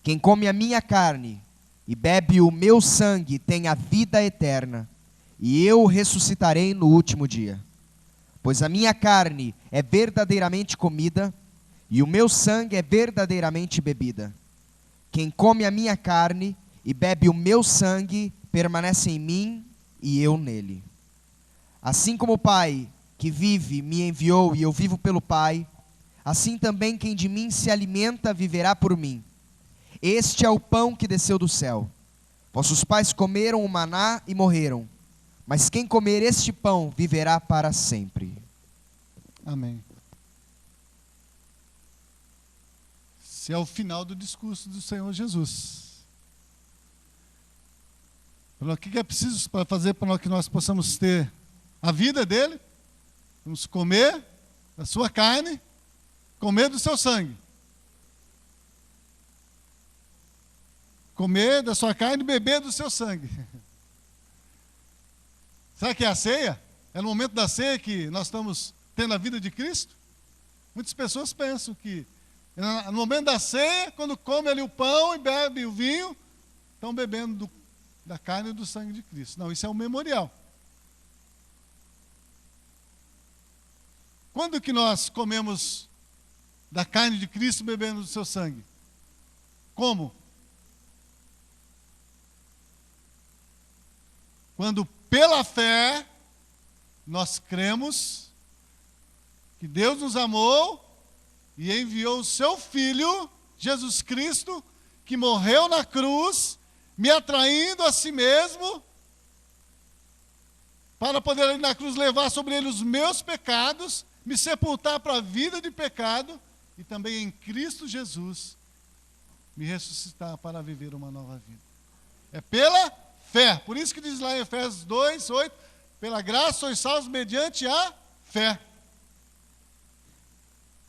Quem come a minha carne e bebe o meu sangue tem a vida eterna, e eu o ressuscitarei no último dia. Pois a minha carne é verdadeiramente comida, e o meu sangue é verdadeiramente bebida. Quem come a minha carne e bebe o meu sangue permanece em mim e eu nele. Assim como o Pai que vive me enviou e eu vivo pelo Pai, assim também quem de mim se alimenta viverá por mim. Este é o pão que desceu do céu. Vossos pais comeram o maná e morreram, mas quem comer este pão viverá para sempre. Amém. Esse é o final do discurso do Senhor Jesus. O que é preciso para fazer para que nós possamos ter a vida dele? Vamos comer da sua carne, comer do seu sangue. Comer da sua carne e beber do seu sangue. Será que é a ceia? É no momento da ceia que nós estamos tendo a vida de Cristo? Muitas pessoas pensam que no momento da ceia, quando come ali o pão e bebe o vinho, estão bebendo da carne e do sangue de Cristo. Não, isso é um memorial. Quando que nós comemos da carne de Cristo e bebemos do seu sangue? Como? Quando pela fé nós cremos que Deus nos amou e enviou o seu Filho, Jesus Cristo, que morreu na cruz, me atraindo a si mesmo, para poder ali na cruz levar sobre ele os meus pecados, me sepultar para a vida de pecado, e também em Cristo Jesus, me ressuscitar para viver uma nova vida. É pela fé. Por isso que diz lá em Efésios 2, 8, pela graça sois salvos mediante a fé.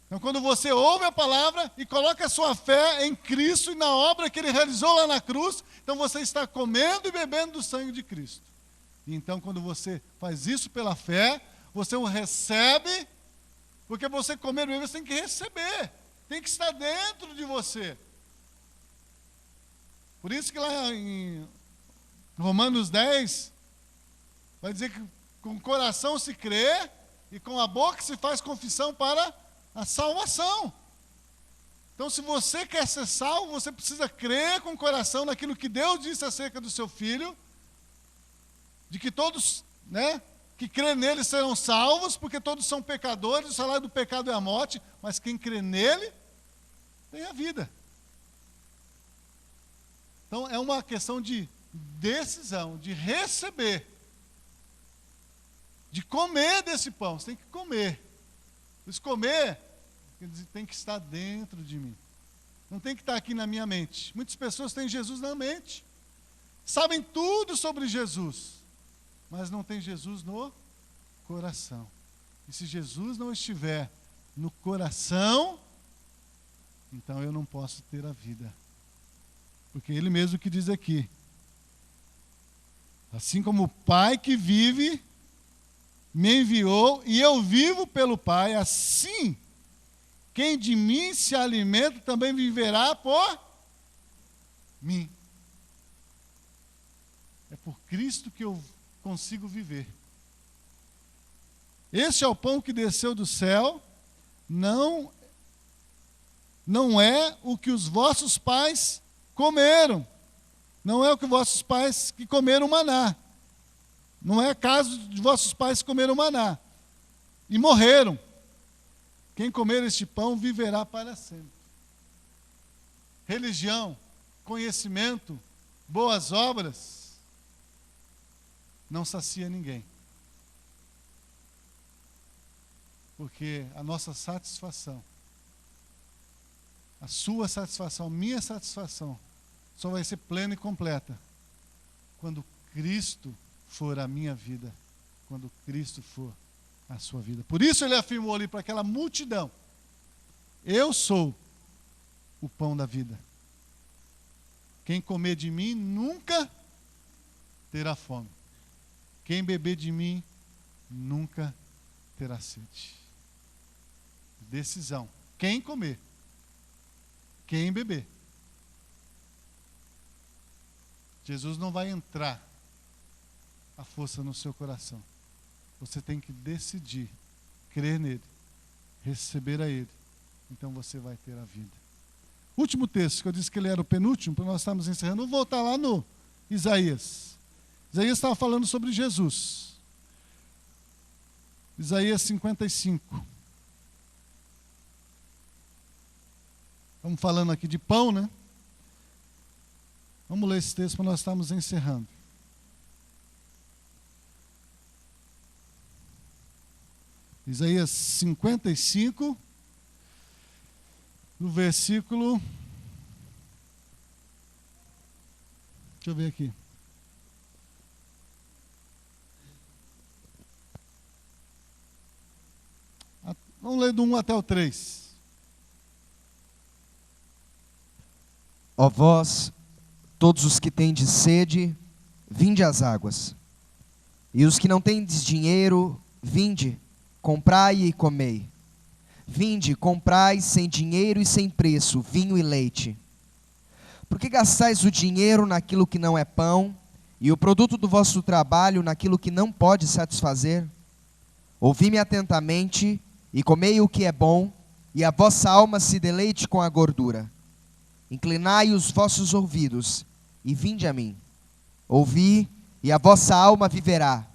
Então, quando você ouve a palavra e coloca a sua fé em Cristo e na obra que Ele realizou lá na cruz, então você está comendo e bebendo do sangue de Cristo. E então, quando você faz isso pela fé, você o recebe, porque você comer e beber, você tem que receber, tem que estar dentro de você. Por isso que lá em Romanos 10, vai dizer que com o coração se crê e com a boca se faz confissão para a salvação. Então, se você quer ser salvo, você precisa crer com o coração naquilo que Deus disse acerca do seu Filho de que todos, que crê nele serão salvos, porque todos são pecadores, o salário do pecado é a morte, mas quem crê nele tem a vida. Então é uma questão de decisão, de receber, de comer desse pão. Você tem que comer. Esse comer tem que estar dentro de mim. Não tem que estar aqui na minha mente. Muitas pessoas têm Jesus na mente, sabem tudo sobre Jesus, mas não tem Jesus no coração. E se Jesus não estiver no coração, então eu não posso ter a vida. Porque ele mesmo que diz aqui, assim como o Pai que vive me enviou e eu vivo pelo Pai, assim quem de mim se alimenta também viverá por mim. É por Cristo que eu consigo viver. Este é o pão que desceu do céu, não é o que os vossos pais comeram. Não é o que vossos pais que comeram maná. Não é caso de vossos pais comeram maná e morreram. Quem comer este pão viverá para sempre. Religião, conhecimento, boas obras, não sacia ninguém. Porque a nossa satisfação, a sua satisfação, a minha satisfação, só vai ser plena e completa quando Cristo for a minha vida, quando Cristo for a sua vida. Por isso ele afirmou ali para aquela multidão: eu sou o pão da vida. Quem comer de mim nunca terá fome. Quem beber de mim nunca terá sede. Decisão. Quem comer, quem beber. Jesus não vai entrar a força no seu coração. Você tem que decidir, crer nele, receber a ele. Então você vai ter a vida. Último texto, que eu disse que ele era o penúltimo, para nós estarmos encerrando. Vou voltar lá no Isaías. Isaías estava falando sobre Jesus. Isaías 55. Estamos falando aqui de pão, né? Vamos ler esse texto para nós estarmos encerrando. Isaías 55, no versículo... Deixa eu ver aqui. Vamos ler do 1 até o 3. Ó vós, todos os que tendes sede, vinde às águas. E os que não tendes dinheiro, vinde, comprai e comei. Vinde, comprai sem dinheiro e sem preço, vinho e leite. Por que gastais o dinheiro naquilo que não é pão, e o produto do vosso trabalho naquilo que não pode satisfazer? Ouvi-me atentamente, e comei o que é bom, e a vossa alma se deleite com a gordura. Inclinai os vossos ouvidos, e vinde a mim. Ouvi, e a vossa alma viverá.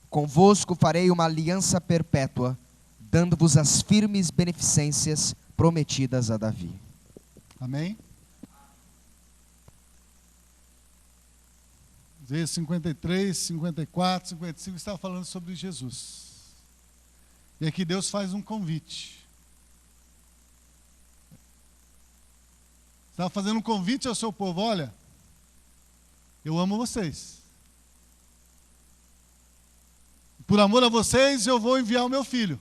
Convosco farei uma aliança perpétua, dando-vos as firmes beneficências prometidas a Davi. Amém? Isaías 53, 54, 55 estava falando sobre Jesus. E aqui Deus faz um convite. Estava fazendo um convite ao seu povo: olha, eu amo vocês. Por amor a vocês, eu vou enviar o meu filho.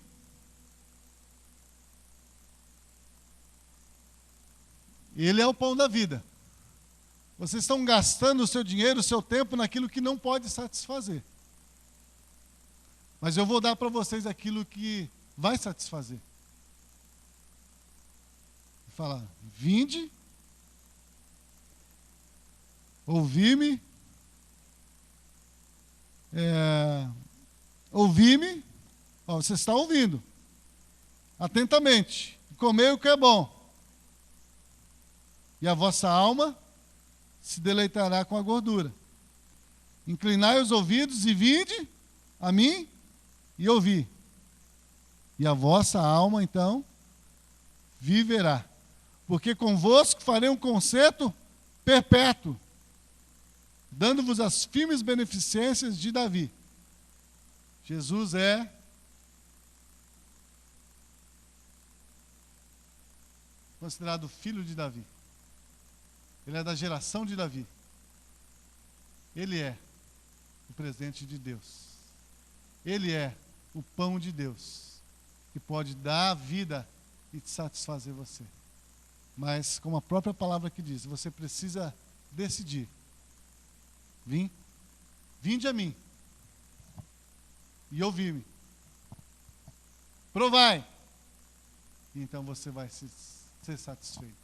Ele é o pão da vida. Vocês estão gastando o seu dinheiro, o seu tempo naquilo que não pode satisfazer. Mas eu vou dar para vocês aquilo que vai satisfazer. Fala: vinde, ouvi-me, ouvi-me, você está ouvindo, atentamente, comei o que é bom, e a vossa alma se deleitará com a gordura. Inclinai os ouvidos e vinde a mim e ouvi. E a vossa alma, então, viverá. Porque convosco farei um concerto perpétuo, dando-vos as firmes beneficências de Davi. Jesus é considerado filho de Davi. Ele é da geração de Davi. Ele é o presente de Deus. Ele é o pão de Deus, que pode dar vida e satisfazer você. Mas, como a própria palavra que diz, você precisa decidir. Vinde a mim e ouvi-me. Provai. E então você vai ser satisfeito.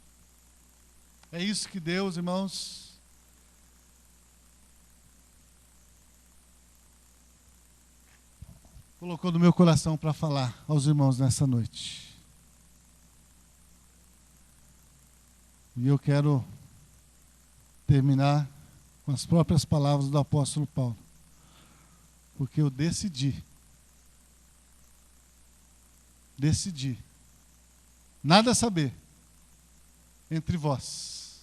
É isso que Deus, irmãos, colocou no meu coração para falar aos irmãos nessa noite. E eu quero terminar com as próprias palavras do apóstolo Paulo. Porque eu decidi, nada saber entre vós,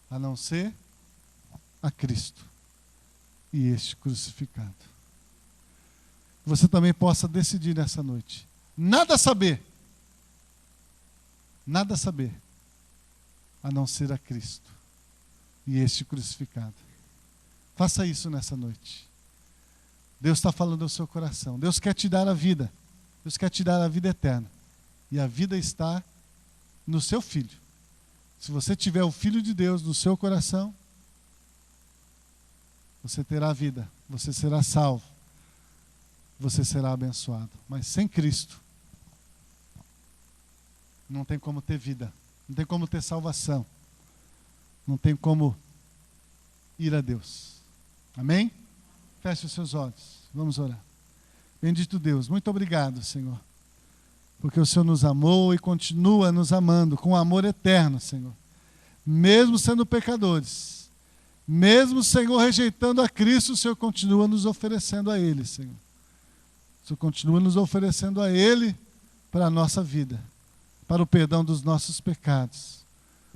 a não ser a Cristo e este crucificado. Você também possa decidir nessa noite, nada saber, a não ser a Cristo e este crucificado. Faça isso nessa noite. Deus está falando ao seu coração. Deus quer te dar a vida. Deus quer te dar a vida eterna. E a vida está no seu Filho. Se você tiver o Filho de Deus no seu coração, você terá vida. Você será salvo. Você será abençoado. Mas sem Cristo, não tem como ter vida. Não tem como ter salvação. Não tem como ir a Deus. Amém? Feche os seus olhos. Vamos orar. Bendito Deus, muito obrigado, Senhor. Porque o Senhor nos amou e continua nos amando com amor eterno, Senhor. Mesmo sendo pecadores. Mesmo, Senhor, rejeitando a Cristo, o Senhor continua nos oferecendo a Ele, Senhor. O Senhor continua nos oferecendo a Ele para a nossa vida. Para o perdão dos nossos pecados.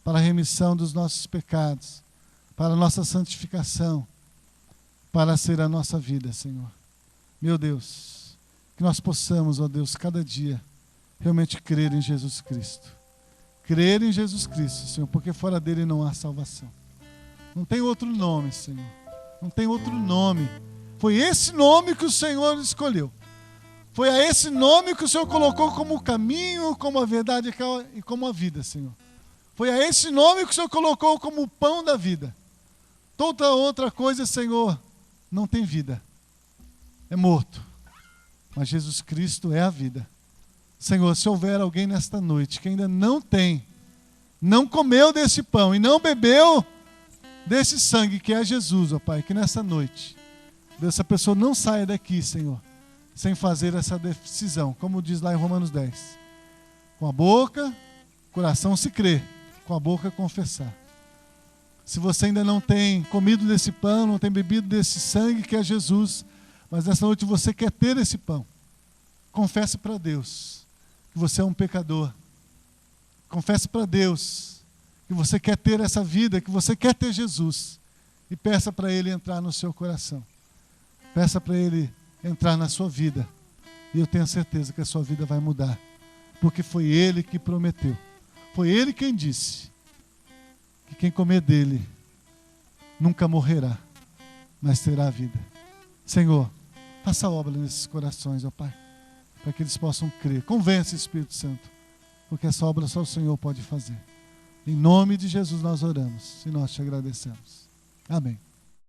Para a remissão dos nossos pecados. Para a nossa santificação. Para ser a nossa vida, Senhor. Meu Deus, que nós possamos, ó Deus, cada dia, realmente crer em Jesus Cristo. Crer em Jesus Cristo, Senhor, porque fora dele não há salvação. Não tem outro nome, Senhor. Não tem outro nome. Foi esse nome que o Senhor escolheu. Foi a esse nome que o Senhor colocou como o caminho, como a verdade e como a vida, Senhor. Foi a esse nome que o Senhor colocou como o pão da vida. Toda outra coisa, Senhor, não tem vida. É morto. Mas Jesus Cristo é a vida. Senhor, se houver alguém nesta noite que ainda não comeu desse pão e não bebeu desse sangue que é Jesus, ó Pai, que nessa noite, essa pessoa não saia daqui, Senhor, sem fazer essa decisão, como diz lá em Romanos 10. Com a boca, coração se crê, com a boca confessar. Se você ainda não tem comido desse pão, não tem bebido desse sangue que é Jesus, mas nessa noite você quer ter esse pão, confesse para Deus que você é um pecador. Confesse para Deus que você quer ter essa vida, que você quer ter Jesus. E peça para Ele entrar no seu coração. Peça para Ele entrar na sua vida. E eu tenho certeza que a sua vida vai mudar. Porque foi Ele que prometeu. Foi Ele quem disse que quem comer dele nunca morrerá, mas terá a vida. Senhor, faça a obra nesses corações, ó Pai, para que eles possam crer. Convence, Espírito Santo, porque essa obra só o Senhor pode fazer. Em nome de Jesus nós oramos e nós te agradecemos. Amém.